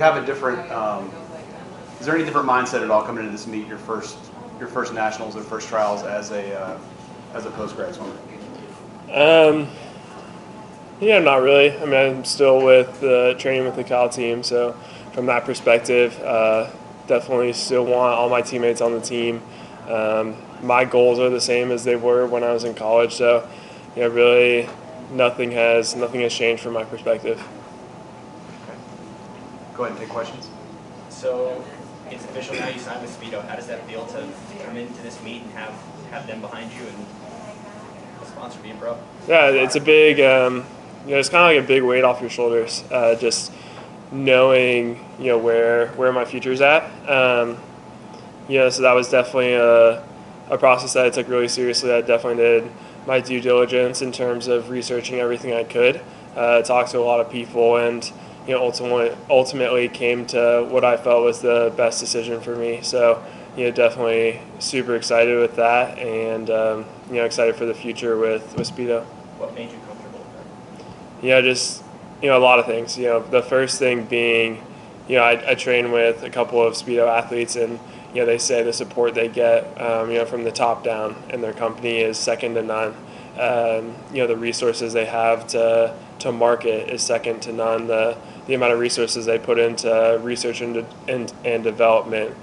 have a different, is there any different mindset at all coming into this meet, your first nationals or first trials as a post-grad swimmer? Yeah, not really. I mean, I'm still with training with the Cal team, so from that perspective, definitely still want all my teammates on the team. My goals are the same as they were when I was in college, so really nothing has changed from my perspective. Okay. Go ahead and take questions. So it's official now, you signed with Speedo. How does that feel to come into this meet and have them behind you and a sponsor being pro? Yeah, it's a big, it's kind of like a big weight off your shoulders. Just knowing, where my future's at. So that was definitely a process that I took really seriously. I definitely did my due diligence in terms of researching everything I could. Talked to a lot of people, and ultimately came to what I felt was the best decision for me. So definitely super excited with that, and excited for the future with Speedo. What made you comfortable with that? Just a lot of things. The first thing being, I train with a couple of Speedo athletes, and they say the support they get, from the top down in their company is second to none. The resources they have to market is second to none. The amount of resources they put into research and development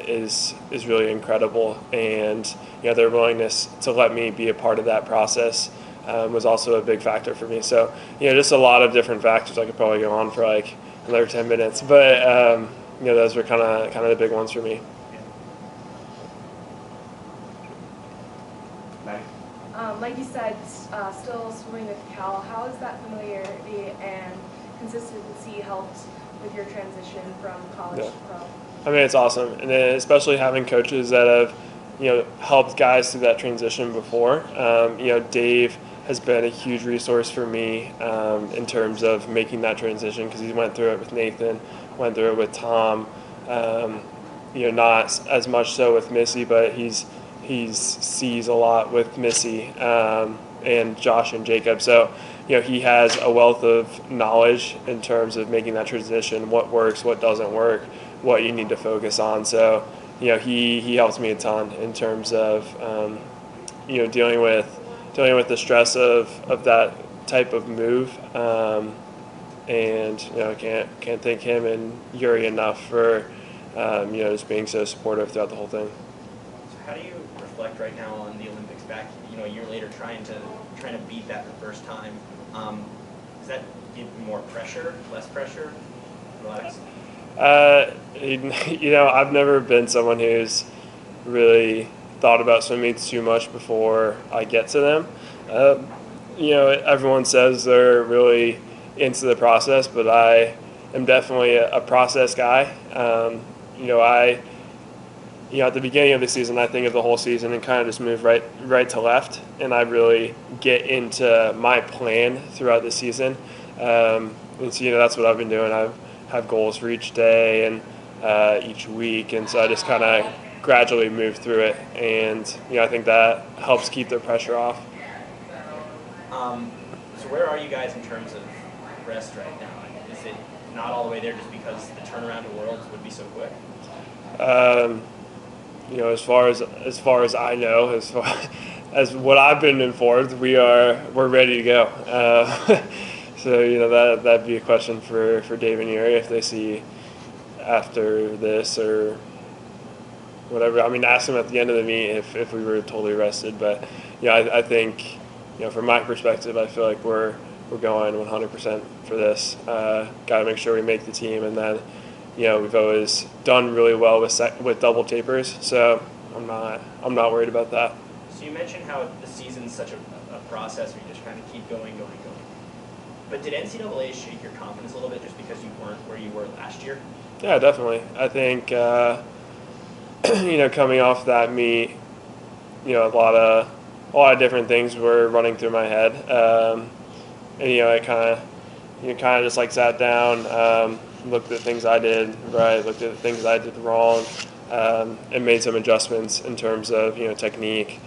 is really incredible, and their willingness to let me be a part of that process was also a big factor for me. So just a lot of different factors. I could probably go on for like another 10 minutes, but those were kind of the big ones for me. Like you said, still swimming with Cal. How has that familiarity and consistency helped with your transition from college to pro? I mean, it's awesome, and especially having coaches that have helped guys through that transition before. Dave has been a huge resource for me in terms of making that transition, because he went through it with Nathan, went through it with Tom. Not as much so with Missy, but he sees a lot with Missy and Josh and Jacob. So he has a wealth of knowledge in terms of making that transition, what works, what doesn't work, what you need to focus on. So he helps me a ton in terms of dealing with the stress of that type of move. And can't thank him and Yuri enough for just being so supportive throughout the whole thing. So how do you reflect right now on the Olympics back, a year later, trying to beat that the first time? Does that give you more pressure, less pressure, relax? I've never been someone who's really thought about swimming too much before I get to them. Everyone says they're really into the process, but I am definitely a process guy. At the beginning of the season, I think of the whole season and kind of just move right to left, and I really get into my plan throughout the season. And so, that's what I've been doing. I have goals for each day and each week, and so I just kind of gradually move through it, and I think that helps keep the pressure off. So where are you guys in terms of rest right now? Is it not all the way there just because the turnaround to Worlds would be so quick? As far as I know, as far as what I've been informed, we're ready to go. So that'd be a question for Dave and Yuri if they see after this or whatever. I mean, ask them at the end of the meet if we were totally rested. But I think from my perspective, I feel like we're going 100% for this. Got to make sure we make the team, and then we've always done really well with double tapers, so I'm not worried about that. So you mentioned how the season's such a process where you just kind of keep going. But did NCAAs shake your confidence a little bit just because you weren't where you were last year? Yeah, definitely. I think coming off that meet, a lot of different things were running through my head, and I kind of just like sat down. Looked at things I did right, looked at the things I did wrong, and made some adjustments in terms of technique,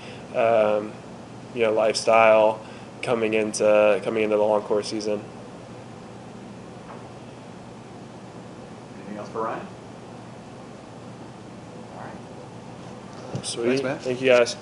lifestyle coming into the long course season. Anything else for Ryan? All right. Sweet. Thanks, man. Thank you guys.